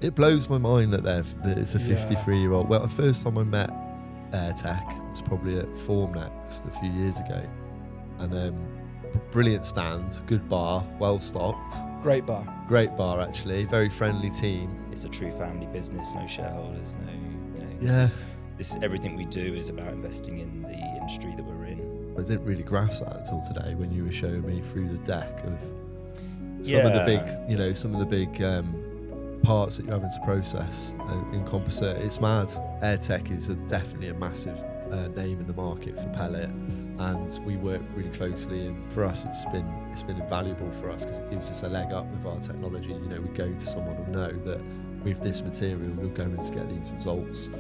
It blows my mind that it's a 53-year-old. Well, the first time I met Airtech was probably at Formnext a few years ago, and brilliant stand, good bar, well stocked. Great bar Actually, very friendly team. It's a true family business, no shareholders, This is everything we do is about investing in the industry that we're in. I didn't really grasp that until today when you were showing me through the deck of some of the big parts that you're having to process in composite. It's mad. Airtech is definitely a massive name in the market for pellet, and we work really closely. And for us, it's been invaluable for us because it gives us a leg up with our technology. We go to someone and know that with this material, you're going to get these results.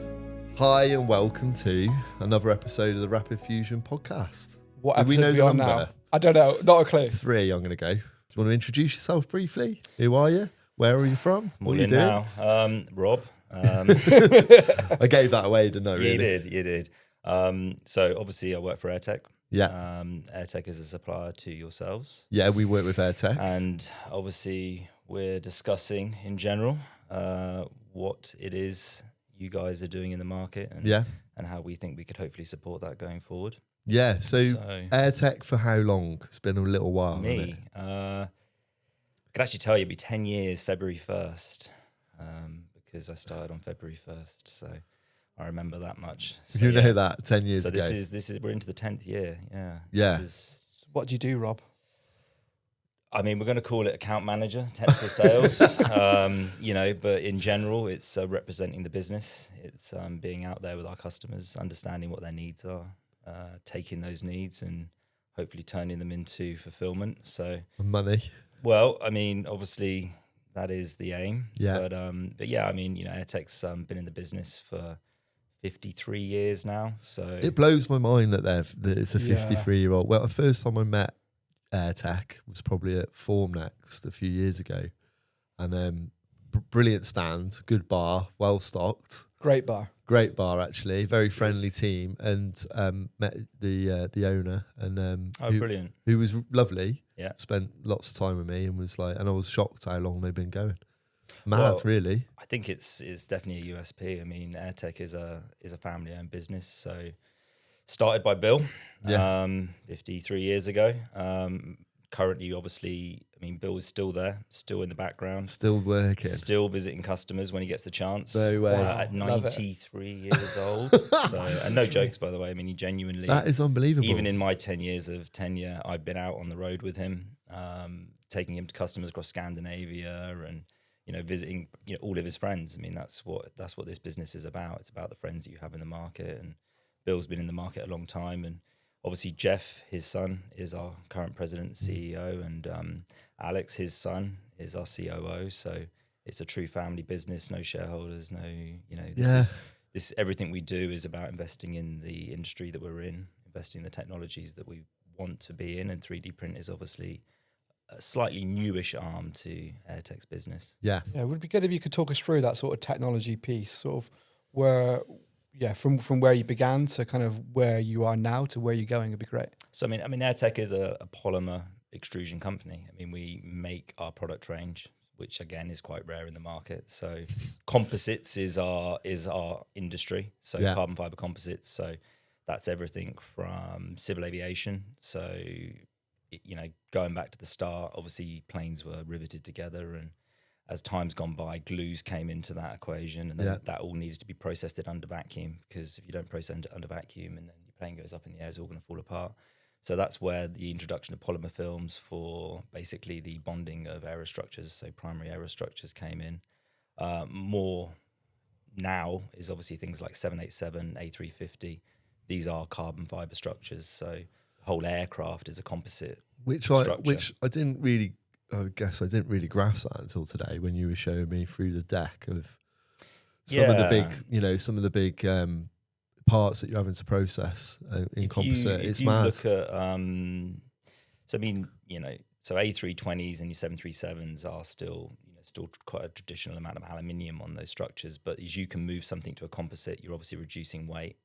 Hi and welcome to another episode of the Rapid Fusion podcast. What Do we know episode the are we on number? now? I don't know, not a clue. 3, I'm going to go. Do you want to introduce yourself briefly? Who are you? Where are you from? What are you doing? Now. Rob. I gave that away, didn't I? Really? You did. So obviously I work for Airtech. Yeah. Airtech is a supplier to yourselves. Yeah, we work with Airtech. And obviously we're discussing in general what it is you guys are doing in the market and how we think we could hopefully support that going forward. Yeah, so Airtech for how long? It's been a little while. Me, I could actually tell you it'd be 10 years February 1st because I started on February 1st, so I remember that much. So, you know that 10 years ago. So this is we're into the 10th year. Yeah. What do you do, Rob? I mean, we're going to call it account manager, technical sales, but in general, it's representing the business. It's being out there with our customers, understanding what their needs are, taking those needs and hopefully turning them into fulfillment. So money. Well, I mean, obviously that is the aim. Yeah. But yeah, I mean, Airtech's been in the business for 53 years now. So it blows my mind that it's a 53-year-old. Well, the first time I met Airtech was probably at Formnext a few years ago, and brilliant stand, good bar, well stocked. Great bar actually, very friendly team, and met the owner and brilliant, who was lovely. Yeah, spent lots of time with me and was like, and I was shocked how long they've been going. Mad, really. I think it's definitely a USP. I mean, Airtech is a family-owned business, so started by Bill 53 years ago. Currently, obviously, I mean, Bill is still there, still in the background. Still working. Still visiting customers when he gets the chance. No way. At 93 years old. So, and no jokes, by the way. I mean, he genuinely... That is unbelievable. Even in my 10 years of tenure, I've been out on the road with him, taking him to customers across Scandinavia and, visiting all of his friends. I mean, that's what this business is about. It's about the friends that you have in the market, and Bill's been in the market a long time, and obviously Jeff, his son, is our current president and CEO, and Alex, his son, is our COO. So it's a true family business, no shareholders, this everything we do is about investing in the industry that we're in, investing in the technologies that we want to be in, and 3D print is obviously a slightly newish arm to Airtech's business. Yeah, it would be good if you could talk us through that sort of technology piece, sort of where... Yeah, from where you began to kind of where you are now to where you're going would be great. So I mean, Airtech is a polymer extrusion company. I mean, we make our product range, which again is quite rare in the market. So composites is our industry. So carbon fiber composites. So that's everything from civil aviation. So going back to the start, obviously planes were riveted together, and as time's gone by, glues came into that equation, and then that all needed to be processed under vacuum, because if you don't process it under vacuum and then your plane goes up in the air, it's all going to fall apart. So that's where the introduction of polymer films for basically the bonding of aerostructures, so primary aerostructures, came in. More now is obviously things like 787, A350. These are carbon fiber structures, so the whole aircraft is a composite structure. Which I didn't really... I guess I didn't really grasp that until today when you were showing me through the deck of some of the big parts that you're having to process in composite. It's mad. Look at, so A320s and your 737s are still quite a traditional amount of aluminium on those structures, but as you can move something to a composite, you're obviously reducing weight.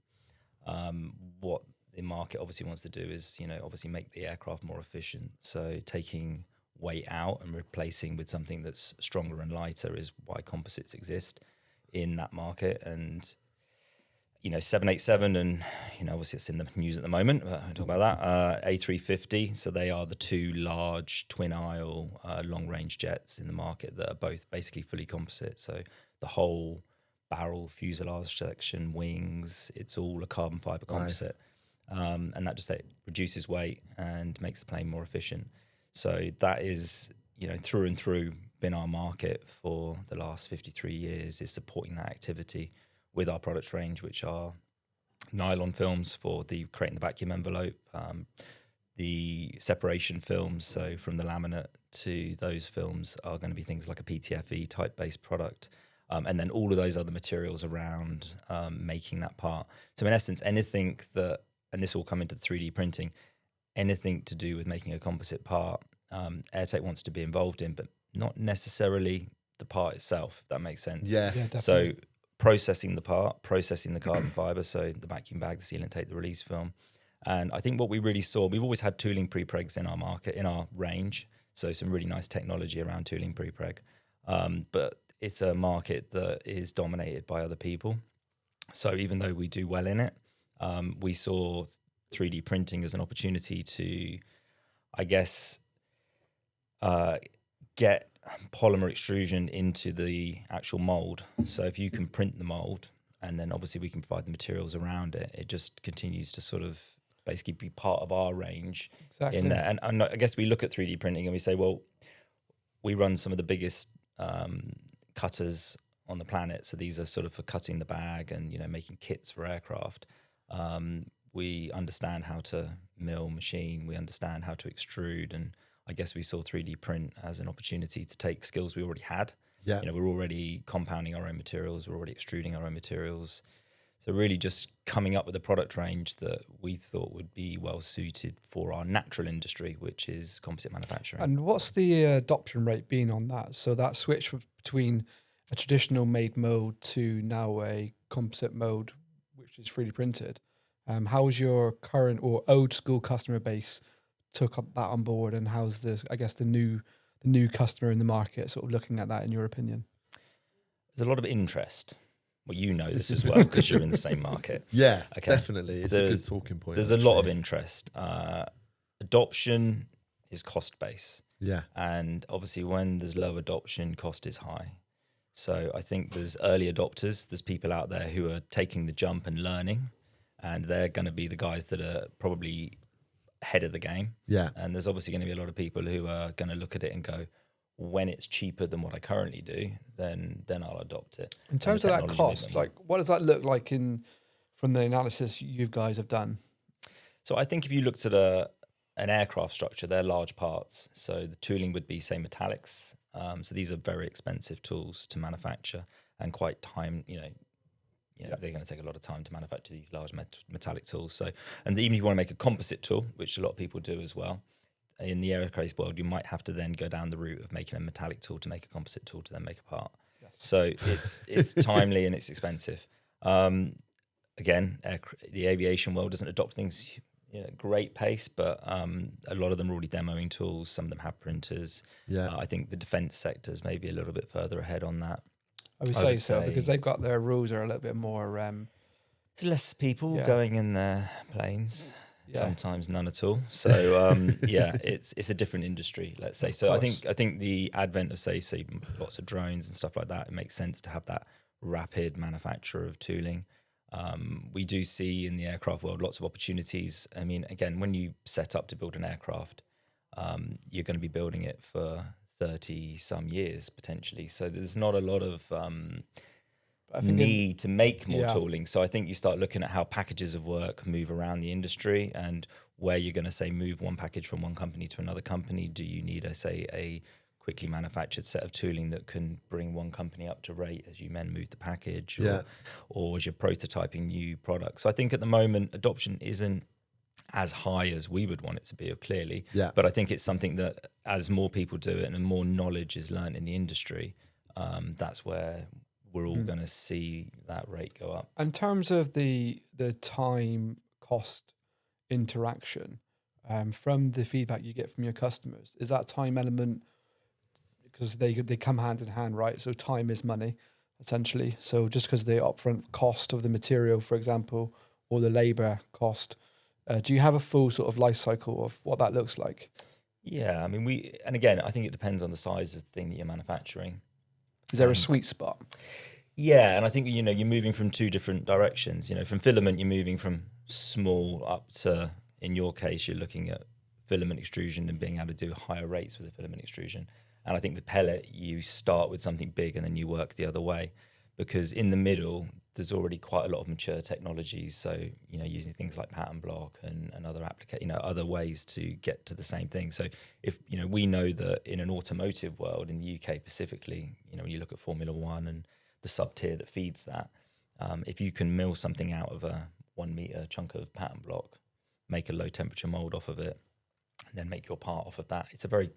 What the market obviously wants to do is, obviously make the aircraft more efficient. So taking weight out and replacing with something that's stronger and lighter is why composites exist in that market. And 787 and obviously it's in the news at the moment, but I'll talk about that. A350, so they are the two large twin aisle long range jets in the market that are both basically fully composite. So the whole barrel, fuselage section, wings, it's all a carbon fiber composite. Right. And that just reduces weight and makes the plane more efficient. So that is, through and through been our market for the last 53 years, is supporting that activity with our product range, which are nylon films for creating the vacuum envelope, the separation films, so from the laminate to those films are going to be things like a PTFE type based product, and then all of those other materials around making that part. So in essence, anything that, and this will come into 3D printing, anything to do with making a composite part, Airtech wants to be involved in, but not necessarily the part itself, if that makes sense. Yeah definitely. So processing the part, processing the carbon fiber, so the vacuum bag, the sealant tape, the release film. And I think what we really saw, we've always had tooling prepregs in our market, in our range, so some really nice technology around tooling prepreg. But it's a market that is dominated by other people. So even though we do well in it, we saw 3D printing as an opportunity to, I guess, get polymer extrusion into the actual mold. So if you can print the mold, and then obviously we can provide the materials around it, it just continues to sort of basically be part of our range. Exactly. In there. And I guess we look at 3D printing and we say, well, we run some of the biggest cutters on the planet. So these are sort of for cutting the bag and making kits for aircraft. We understand how to mill, machine. We understand how to extrude, and I guess we saw 3D print as an opportunity to take skills we already had. Yeah. We're already compounding our own materials. We're already extruding our own materials. So really just coming up with a product range that we thought would be well suited for our natural industry, which is composite manufacturing. And what's the adoption rate been on that? So that switch between a traditional made mold to now a composite mold, which is 3D printed. How is your current or old school customer base took up that on board, and how's the new customer in the market sort of looking at that, in your opinion? There's a lot of interest. Well, you know this as well because you're in the same market. Yeah, okay. Definitely. It's a good talking point. There's actually a lot of interest. Adoption is cost base. Yeah. And obviously when there's low adoption, cost is high. So I think there's early adopters. There's people out there who are taking the jump and learning, and they're going to be the guys that are probably ahead of the game. Yeah. And there's obviously going to be a lot of people who are going to look at it and go, when it's cheaper than what I currently do, then I'll adopt it. In terms of that cost, like what does that look like from the analysis you guys have done? So I think if you looked at an aircraft structure, they're large parts. So the tooling would be, say, metallics. So these are very expensive tools to manufacture and quite time, they're going to take a lot of time to manufacture these large metallic tools. So, and even if you want to make a composite tool, which a lot of people do as well, in the aerospace world, you might have to then go down the route of making a metallic tool to make a composite tool to then make a part. Yes. So it's timely and it's expensive. Again, the aviation world doesn't adopt things at great pace, but a lot of them are already demoing tools. Some of them have printers. Yeah. I think the defense sector is maybe a little bit further ahead on that. I would say so, because they've got their rules are a little bit more. There's less people going in their planes. Yeah. Sometimes none at all. So it's a different industry, let's say. So I think the advent of say lots of drones and stuff like that, it makes sense to have that rapid manufacture of tooling. We do see in the aircraft world lots of opportunities. I mean, again, when you set up to build an aircraft, you're going to be building it for 30 some years potentially. So there's not a lot of need to make more tooling. So I think you start looking at how packages of work move around the industry and where you're going to say move one package from one company to another company. Do you need a quickly manufactured set of tooling that can bring one company up to rate as you then move the package, or as you're prototyping new products? So I think at the moment adoption isn't as high as we would want it to be, clearly. Yeah. But I think it's something that as more people do it and more knowledge is learned in the industry, that's where we're all going to see that rate go up. In terms of the time cost interaction, from the feedback you get from your customers, is that time element, because they come hand in hand, right? So time is money, essentially. So just because the upfront cost of the material, for example, or the labor cost, do you have a full sort of life cycle of what that looks like? Yeah, I mean, and again, I think it depends on the size of the thing that you're manufacturing. Is there a sweet spot? Yeah, and I think, you're moving from two different directions. From filament, you're moving from small up to, in your case, you're looking at filament extrusion and being able to do higher rates with the filament extrusion. And I think with pellet, you start with something big and then you work the other way, because in the middle, there's already quite a lot of mature technologies. So, using things like pattern block and other other ways to get to the same thing. So if, we know that in an automotive world, in the UK specifically, when you look at Formula One and the sub-tier that feeds that, if you can mill something out of a 1 meter chunk of pattern block, make a low temperature mold off of it, and then make your part off of that, it's a very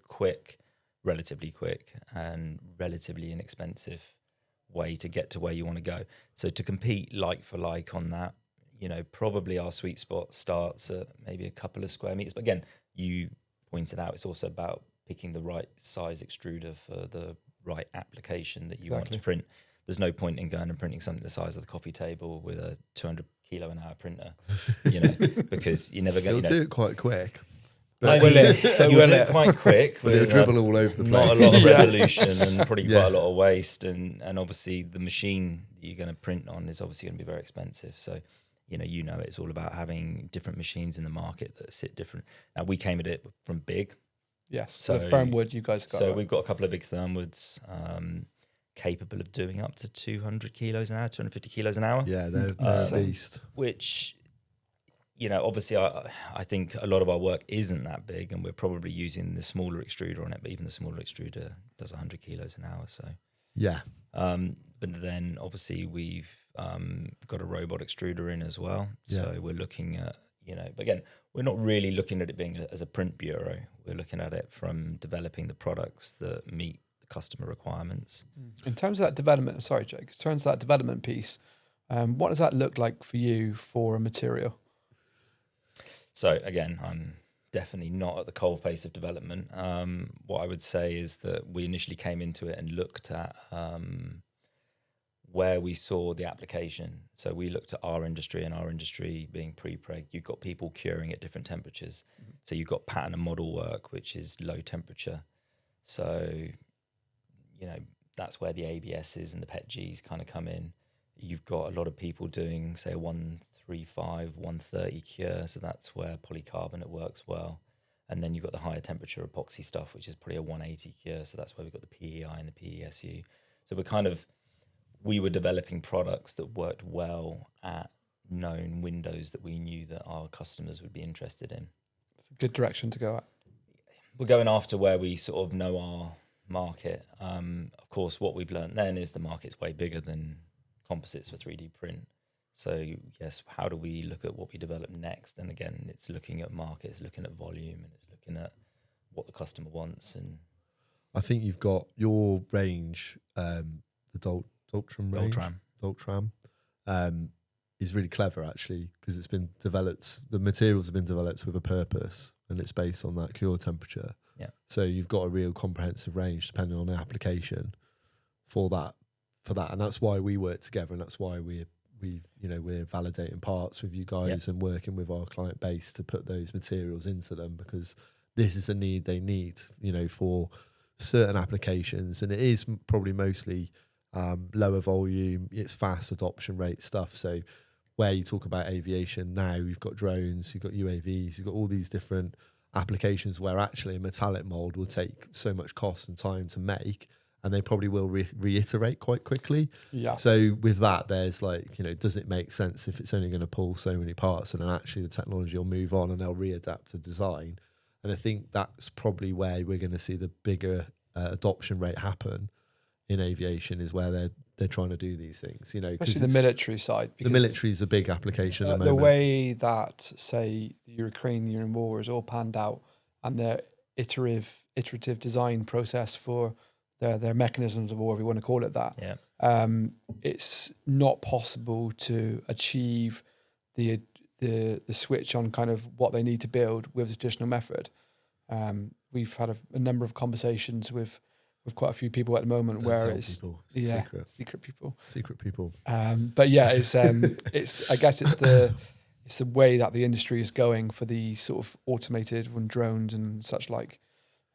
relatively quick and relatively inexpensive way to get to where you want to go. So to compete like for like on that, probably our sweet spot starts at maybe a couple of square meters. But again, you pointed out, it's also about picking the right size extruder for the right application that you want to print. There's no point in going and printing something the size of the coffee table with a 200 kilo an hour printer, because you're never going to do it quite quick. But you will do it quite quick. It'll dribble all over the place. Not a lot of resolution and probably quite a lot of waste. And obviously the machine that you're going to print on is obviously going to be very expensive. So, it's all about having different machines in the market that sit different. Now, we came at it from big. Yes, so the Thermwood you guys got. So we've got a couple of big Thermwoods capable of doing up to 200 kilos an hour, 250 kilos an hour. Yeah, they're a beast. Which, obviously I think a lot of our work isn't that big, and we're probably using the smaller extruder on it, but even the smaller extruder does 100 kilos an hour. So yeah. But then obviously we've got a robot extruder in as well. So we're looking at, but again, we're not really looking at it being as a print bureau. We're looking at it from developing the products that meet the customer requirements. In terms of that development, sorry, Jake, in terms of that development piece, what does that look like for you for a material? So again, I'm definitely not at the cold face of development. What I would say is that we initially came into it and looked at where we saw the application. So we looked at our industry, and our industry being pre-preg, you've got people curing at different temperatures. Mm-hmm. So you've got pattern and model work, which is low temperature. So, that's where the ABSs and the PETGs kind of come in. You've got a lot of people doing, say, a 135, 130 cure. So that's where polycarbonate works well. And then you've got the higher temperature epoxy stuff, which is probably a 180 cure. So that's where we've got the PEI and the PESU. So we were developing products that worked well at known windows that we knew that our customers would be interested in. It's a good direction to go at. We're going after where we sort of know our market. Of course, what we've learned then is the market's way bigger than composites for 3D print. So yes, how do we look at what we develop next? And again, it's looking at markets, looking at volume, and it's looking at what the customer wants. And I think you've got your range, the Doltram is really clever actually, because it's been developed, the materials have been developed with a purpose, and it's based on that cure temperature. Yeah. So you've got a real comprehensive range depending on the application for that. And that's why we work together, and that's why we're validating parts with you guys and working with our client base to put those materials into them, because this is a need they need, for certain applications. And it is probably mostly lower volume, it's fast adoption rate stuff. So where you talk about aviation now, you've got drones, you've got UAVs, you've got all these different applications where actually a metallic mold will take so much cost and time to make, and they probably will reiterate quite quickly. Yeah. So with that, there's does it make sense if it's only going to pull so many parts, and then actually the technology will move on and they'll readapt to design. And I think that's probably where we're going to see the bigger adoption rate happen in aviation, is where they're trying to do these things, especially the military side. The military is a big application at the moment. The way that, say, the Ukrainian war is all panned out, and their iterative design process for their mechanisms of war, if you want to call it that, it's not possible to achieve the the switch on kind of what they need to build with the traditional method. We've had a number of conversations with quite a few people at the moment Don't where tell it's people. secret people. Secret people. But yeah, it's I guess it's the way that the industry is going for the sort of automated and drones and such like.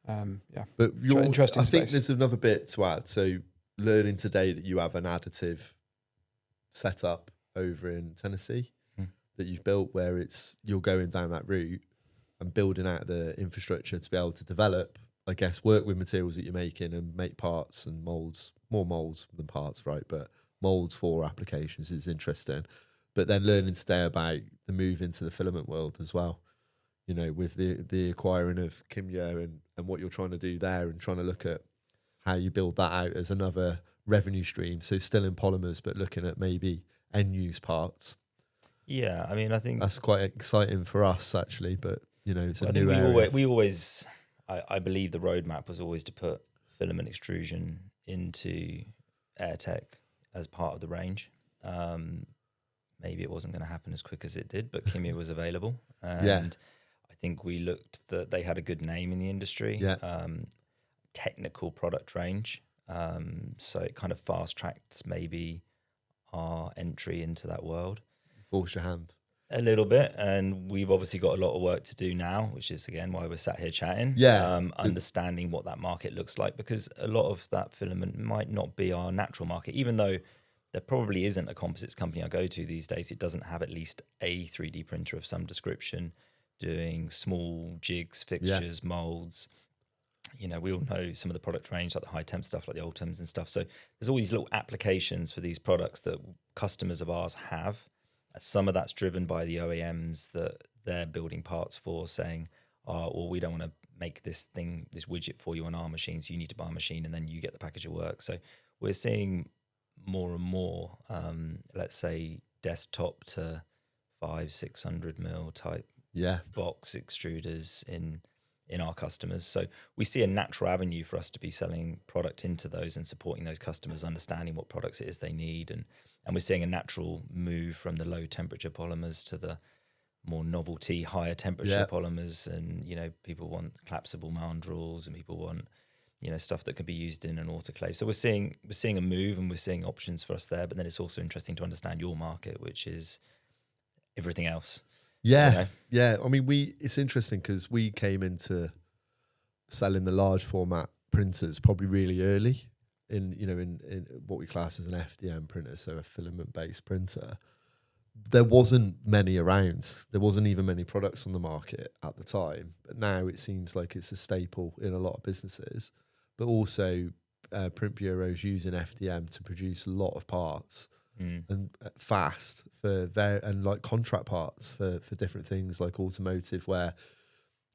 Yeah, But interesting I think space. there's another bit to add. So learning today that you have an additive setup over in Tennessee that you've built, where you're going down that route and building out the infrastructure to be able to develop, I guess, work with materials that you're making and make parts and molds, more molds than parts, right? But molds for applications is interesting. But then learning today about the move into the filament world as well, you know, with the acquiring of Kimya and what you're trying to do there, and trying to look at how you build that out as another revenue stream. So still in polymers, but looking at maybe end use parts. Yeah, I mean, I think That's quite exciting for us actually, but you know, it's a new we area. I believe the roadmap was always to put filament extrusion into Airtech as part of the range. Maybe it wasn't going to happen as quick as it did, but Kimya was available. And I think we looked that they had a good name in the industry, technical product range. So it kind of fast tracked maybe our entry into that world. Forced your hand. A little bit, and we've obviously got a lot of work to do now, which is again why we're sat here chatting. Understanding what that market looks like, because a lot of that filament might not be our natural market, even though there probably isn't a composites company I go to these days. It doesn't have at least a 3D printer of some description doing small jigs, fixtures, molds. You know, we all know some of the product range, like the high temp stuff, like the Ultims and stuff. So there's all these little applications for these products that customers of ours have. Some of that's driven by the OEMs that they're building parts for, saying, "Oh, well, we don't want to make this widget for you on our machine, so you need to buy a machine, and then you get the package of work." So we're seeing more and more, let's say, desktop to 500-600 mil type box extruders in our customers. So we see a natural avenue for us to be selling product into those and supporting those customers, understanding what products it is they need, and we're seeing a natural move from the low temperature polymers to the more novelty higher temperature polymers. And you know, people want collapsible mandrels, and people want, you know, stuff that can be used in an autoclave. So we're seeing a move, and we're seeing options for us there. But then it's also interesting to understand your market, which is everything else. Yeah, you know? I mean, it's interesting because we came into selling the large format printers probably really early in what we class as an FDM printer, so a filament based printer. There wasn't many around. There wasn't even many products on the market at the time. But now it seems like it's a staple in a lot of businesses. But also, print bureaus using FDM to produce a lot of parts and fast and like contract parts for different things like automotive, where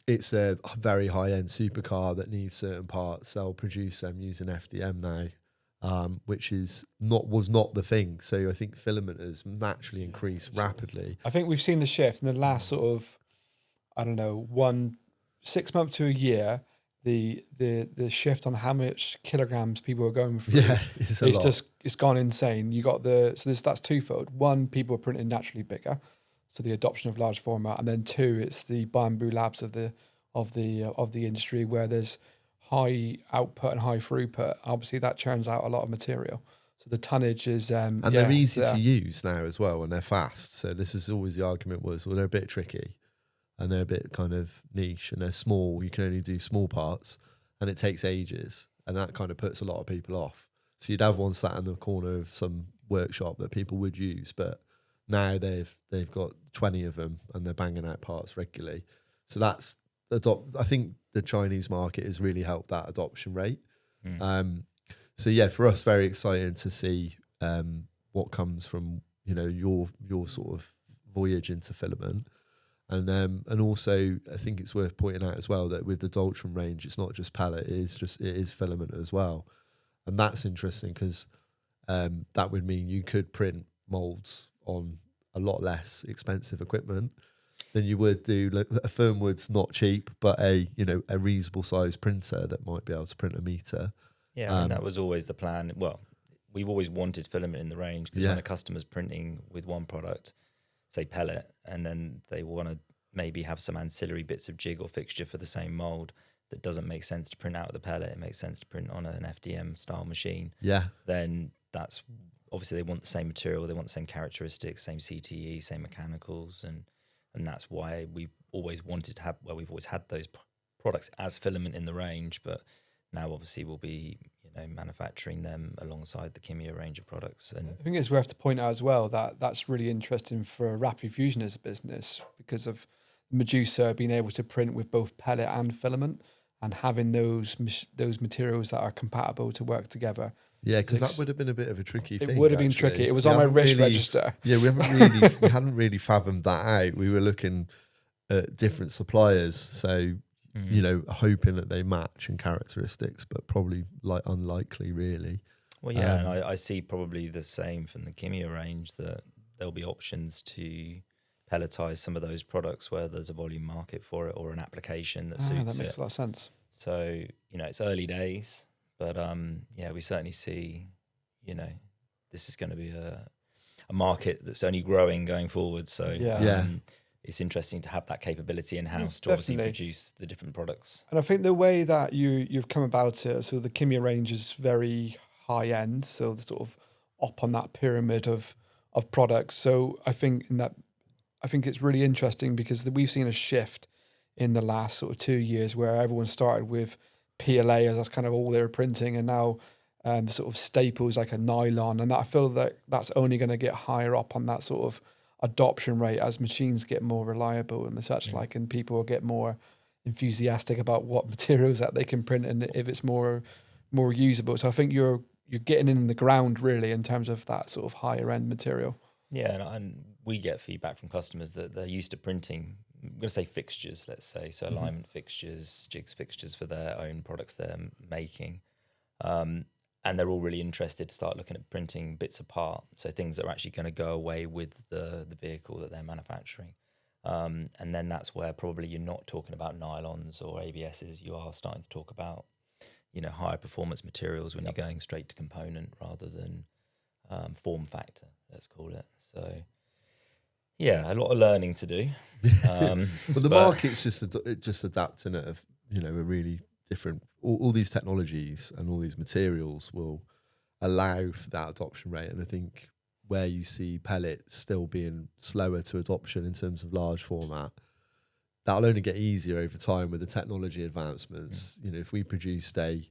it's a very high end supercar that needs certain parts. They'll produce them using FDM now, which was not the thing. So I think filament has naturally increased rapidly. I think we've seen the shift in the last sort of, 6 months to a year. The shift on how much kilograms people are going through. Yeah, it's gone insane. You got that's twofold. One, people are printing naturally bigger, so the adoption of large format, and then two, it's the bamboo labs of the industry where there's high output and high throughput. Obviously, that churns out a lot of material. So the tonnage is and they're easy to use now as well, and they're fast. So this is always the argument was, well, they're a bit tricky, and they're a bit kind of niche, and they're small. You can only do small parts, and it takes ages, and that kind of puts a lot of people off. So you'd have one sat in the corner of some workshop that people would use, but now they've got 20 of them, and they're banging out parts regularly. So that's I think the Chinese market has really helped that adoption rate. So yeah, for us, very exciting to see what comes from, you know, your sort of voyage into filament. And also, I think it's worth pointing out as well that with the Daltron range, it's not just pellet; it is filament as well, and that's interesting because that would mean you could print molds on a lot less expensive equipment than you would do. Like a Firmwood's not cheap, but a reasonable size printer that might be able to print a meter. Yeah, and that was always the plan. Well, we've always wanted filament in the range because when a customer's printing with one product, say pellet, and then they want to maybe have some ancillary bits of jig or fixture for the same mold that doesn't make sense to print out of the pellet, it makes sense to print on an FDM style machine. Yeah. Then that's obviously they want the same material, they want the same characteristics, same CTE, same mechanicals, and that's why we've always wanted to have, well, we've always had those products as filament in the range, but now obviously we'll be manufacturing them alongside the Kimia range of products. And I think it's worth to point out as well that that's really interesting for Rapid Fusion as a business because of Medusa being able to print with both pellet and filament and having those materials that are compatible to work together. Yeah, because that would have been a bit of a tricky thing. It would have been tricky. It was on my wrist register. Yeah, we hadn't really fathomed that out. We were looking at different suppliers, so hoping that they match in characteristics, but probably unlikely, really. Well, yeah, and I see probably the same from the Kimia range, that there'll be options to pelletize some of those products where there's a volume market for it or an application that suits it. That makes a lot of sense. So, it's early days, but we certainly see, this is going to be a market that's only growing going forward. So it's interesting to have that capability in-house to obviously produce the different products. And I think the way that you've come about it, so the Kimia range is very high end, so sort of up on that pyramid of products. So I think it's really interesting because we've seen a shift in the last sort of 2 years where everyone started with PLA as that's kind of all they were printing, and now the sort of staples like a nylon, and that I feel that that's only going to get higher up on that sort of adoption rate as machines get more reliable and the such like, and people will get more enthusiastic about what materials that they can print and if it's more usable. So I think you're getting in the ground really in terms of that sort of higher end material. Yeah, and we get feedback from customers that they're used to printing, I'm going to say fixtures, let's say, so alignment fixtures, jigs fixtures for their own products they're making. And they're all really interested to start looking at printing bits apart, so things that are actually going to go away with the vehicle that they're manufacturing. And then that's where probably you're not talking about nylons or ABSs, you are starting to talk about, higher performance materials when you're going straight to component rather than form factor, let's call it. So, yeah, a lot of learning to do. But the market's just adapting at a really different. All these technologies and all these materials will allow for that adoption rate, and I think where you see pellets still being slower to adoption in terms of large format, that'll only get easier over time with the technology advancements. If we produced a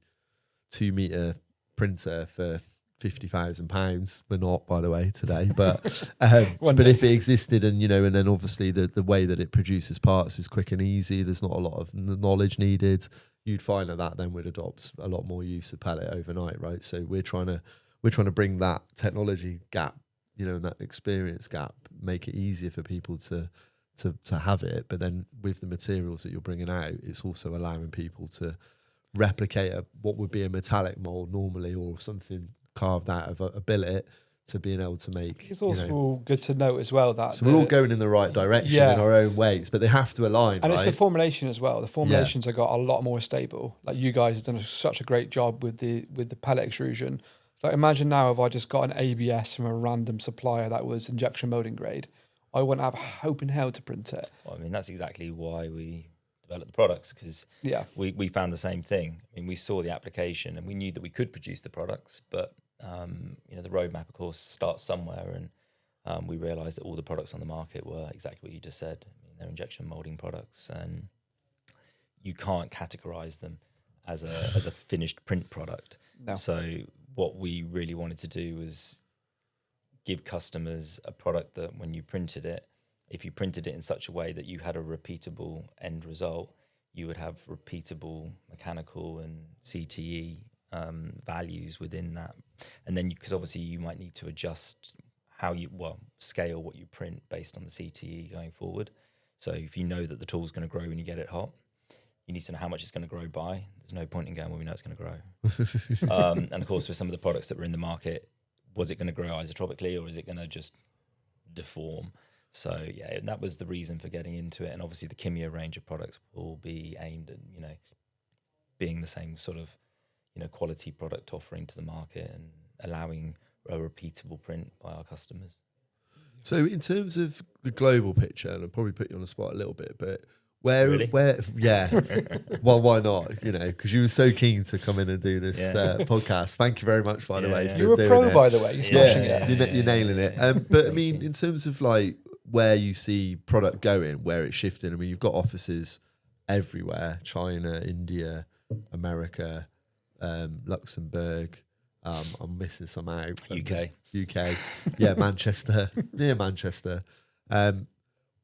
2 meter printer for £50,000, we're not, by the way, today, but if it existed, and and then obviously the way that it produces parts is quick and easy, there's not a lot of knowledge needed, you'd find that then would adopt a lot more use of pellet overnight, right? So we're trying to bring that technology gap, and that experience gap, make it easier for people to have it. But then with the materials that you're bringing out, it's also allowing people to replicate what would be a metallic mold normally, or something carved out of a billet, to being able to make. It's also good to note as well that so we're all going in the right direction in our own ways, but they have to align. And it's the formulation as well. The formulations have got a lot more stable. Like you guys have done such a great job with the pellet extrusion. So imagine now if I just got an ABS from a random supplier that was injection molding grade, I wouldn't have hope in hell to print it. Well, that's exactly why we developed the products, because we found the same thing. We saw the application and we knew that we could produce the products, but the roadmap, of course, starts somewhere, and we realised that all the products on the market were exactly what you just said. They're injection molding products, and you can't categorise them as a finished print product. No. So what we really wanted to do was give customers a product that when you printed it, if you printed it in such a way that you had a repeatable end result, you would have repeatable mechanical and CTE values within that. And then, because obviously you might need to adjust how scale what you print based on the CTE going forward. So if you know that the tool's going to grow when you get it hot, you need to know how much it's going to grow by. There's no point in going, well, we know it's going to grow. And of course, with some of the products that were in the market, was it going to grow isotropically, or is it going to just deform? So yeah, that was the reason for getting into it. And obviously the Kimia range of products will be aimed at, being the same sort of, quality product offering to the market and allowing a repeatable print by our customers. So in terms of the global picture, and I'll probably put you on the spot a little bit, but Really? yeah, well, why not? You know, because you were so keen to come in and do this podcast. Thank you very much, by the way. Yeah. For You're a doing pro, it. by the way. You're smashing Yeah, it. you're nailing it. But I mean, in terms of like where you see product going, where it's shifting. I mean, you've got offices everywhere: China, India, America, Luxembourg. I'm missing some out. UK, yeah, Manchester, near Manchester.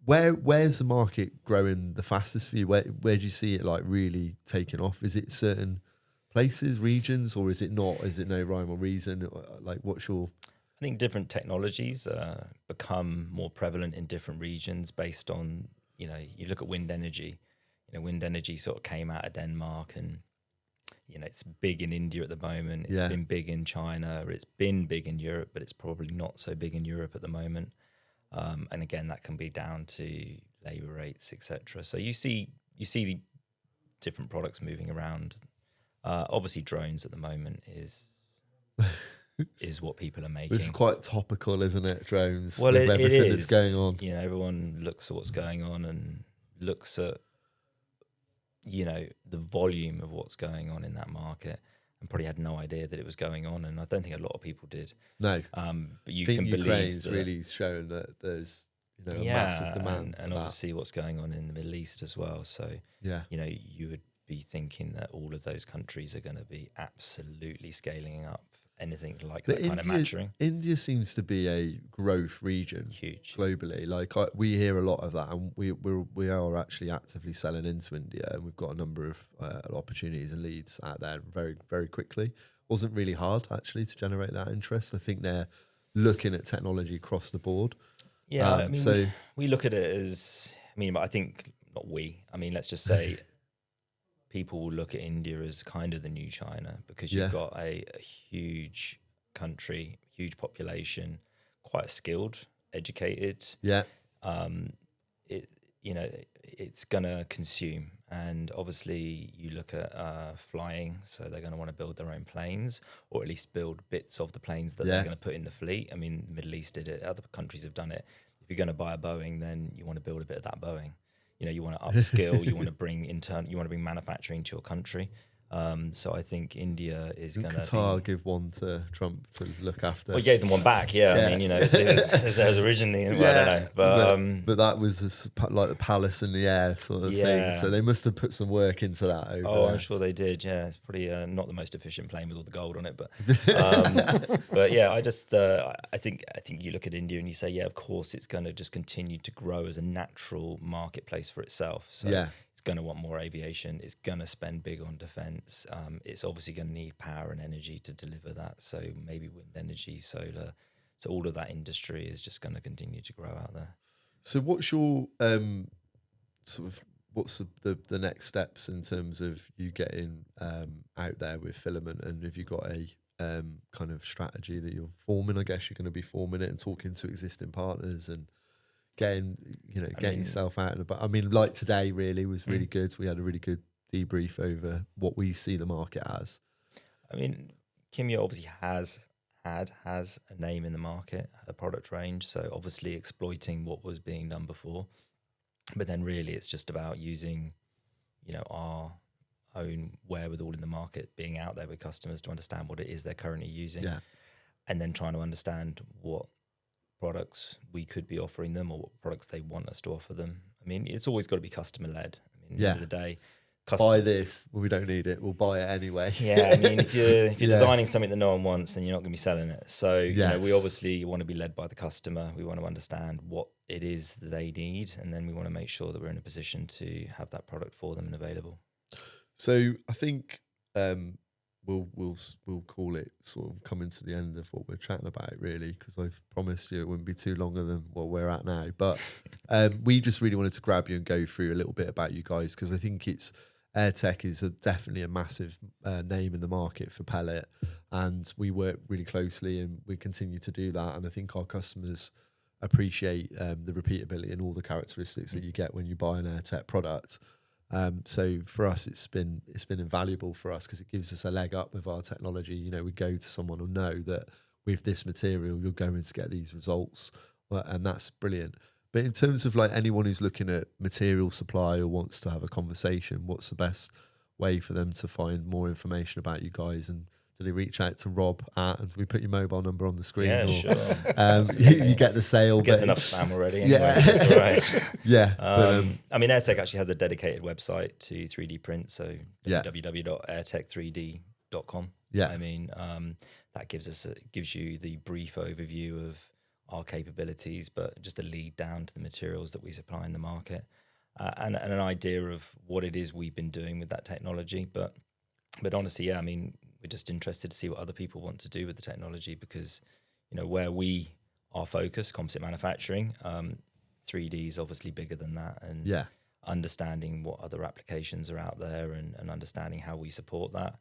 Where's the market growing the fastest for you? Where do you see it like really taking off? Is it certain places, regions, or is it not? Is it no rhyme or reason? Like, what's your? I think different technologies become more prevalent in different regions based on, you know, you look at wind energy. You know, wind energy sort of came out of Denmark, and you know, it's big in India at the moment. It's been big in China. It's been big in Europe, but it's probably not so big in Europe at the moment. And again, that can be down to labour rates, etc. So you see the different products moving around. Obviously, drones at the moment is what people are making. It's quite topical, isn't it? Drones. Well, with it everything is. that's going on. You know, everyone looks at what's going on and looks at, you know, the volume of what's going on in that market, and probably had no idea that it was going on. And I don't think a lot of people did. No. But you I think can believe Ukraine's that, really shown that there's, you know, a massive demand. and obviously what's going on in the Middle East as well. So, you know, you would be thinking that all of those countries are going to be absolutely scaling up anything like that kind of matching. India seems to be a growth region, Huge globally. Like we hear a lot of that, and we are actually actively selling into India, and we've got a number of opportunities and leads out there very, very quickly. Wasn't really hard actually to generate that interest. I think they're looking at technology across the board. Yeah, I mean, we look at it as, I mean, but I think not we. I mean, let's just say people will look at India as kind of the new China, because you've got a huge country, huge population, quite skilled, educated. Yeah. You know, it's gonna consume, and obviously you look at flying, so they're going to want to build their own planes, or at least build bits of the planes that they're going to put in the fleet. I mean, the Middle East did it, other countries have done it. If you're going to buy a Boeing, then you want to build a bit of that Boeing. You know, you want to upskill, you want to bring you want to bring manufacturing to your country. So I think India is going to Qatar give one to Trump to look after. Well, he gave them one back, I mean, you know, it was theirs originally. Well, I don't know, but that was like the palace in the air sort of thing. So they must have put some work into that. I'm sure they did. Yeah, it's probably not the most efficient plane with all the gold on it, but but yeah, I just I think you look at India and you say, yeah, of course, it's going to just continue to grow as a natural marketplace for itself. So it's going to want more aviation. It's going to spend big on defence. It's obviously going to need power and energy to deliver that. So maybe wind energy, solar. So all of that industry is just going to continue to grow out there. So what's your what's the next steps in terms of you getting out there with filament, and have you got a kind of strategy that you're forming? I guess you're going to be forming it and talking to existing partners and getting yourself out and about. I mean, like today really was really good. We had a really good debrief over what we see the market as. I mean, Kimya obviously has a name in the market, a product range, so obviously exploiting what was being done before. But then really it's just about using, you know, our own wherewithal in the market, being out there with customers to understand what it is they're currently using, and then trying to understand what products we could be offering them, or what products they want us to offer them. I mean, it's always got to be customer led. I mean, at the end of the day, buy this. Well, we don't need it. We'll buy it anyway. Yeah, I mean, if you're designing something that no one wants, then you're not going to be selling it. So you know, we obviously want to be led by the customer. We want to understand what it is that they need, and then we want to make sure that we're in a position to have that product for them and available. So I think we'll call it sort of coming to the end of what we're chatting about, really, because I've promised you it wouldn't be too longer than what we're at now. But we just really wanted to grab you and go through a little bit about you guys, because I think Airtech is definitely a massive name in the market for pellet, and we work really closely and we continue to do that. And I think our customers appreciate the repeatability and all the characteristics that you get when you buy an Airtech product. So for us, it's been invaluable for us, because it gives us a leg up with our technology. You know, we go to someone who know that with this material, you're going to get these results Well, and that's brilliant. But in terms of like anyone who's looking at material supply or wants to have a conversation, what's the best way for them to find more information about you guys? And do they reach out to Rob and we put your mobile number on the screen? Yeah, or, sure. you get the sale. Gets enough spam already. Anyway, Yeah. that's all right. Yeah. I mean, Airtech actually has a dedicated website to 3D print, so Yeah. www.airtech3d.com. Yeah. I mean, that gives you the brief overview of our capabilities, but just a lead down to the materials that we supply in the market, and an idea of what it is we've been doing with that technology. But honestly, yeah, I mean, we're just interested to see what other people want to do with the technology, because, you know, where we are focused, composite manufacturing, 3D is obviously bigger than that, and Yeah. understanding what other applications are out there and understanding how we support that,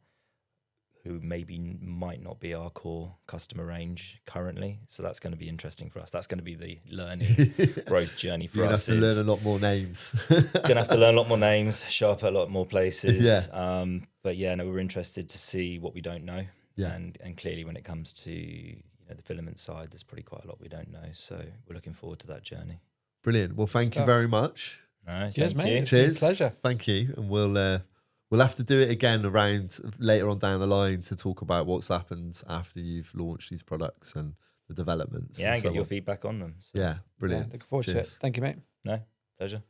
who might not be our core customer range currently. So that's going to be interesting for us. That's going to be the learning growth journey for You're us. going to have to learn a lot more names. Going to have to learn a lot more names, show up at a lot more places. Yeah. But yeah, no, we're interested to see what we don't know. Yeah. And clearly when it comes to, you know, the filament side, there's probably quite a lot we don't know. So we're looking forward to that journey. Brilliant. Well, thank you very much. No, Cheers, thank mate. you. It's been a Cheers. pleasure. Thank you. And we'll have to do it again around later on down the line to talk about what's happened after you've launched these products and the developments. Yeah, and so get your on. feedback on them. So. Yeah, brilliant. Yeah, looking forward to it. Cheers. Thank you, mate. No, pleasure.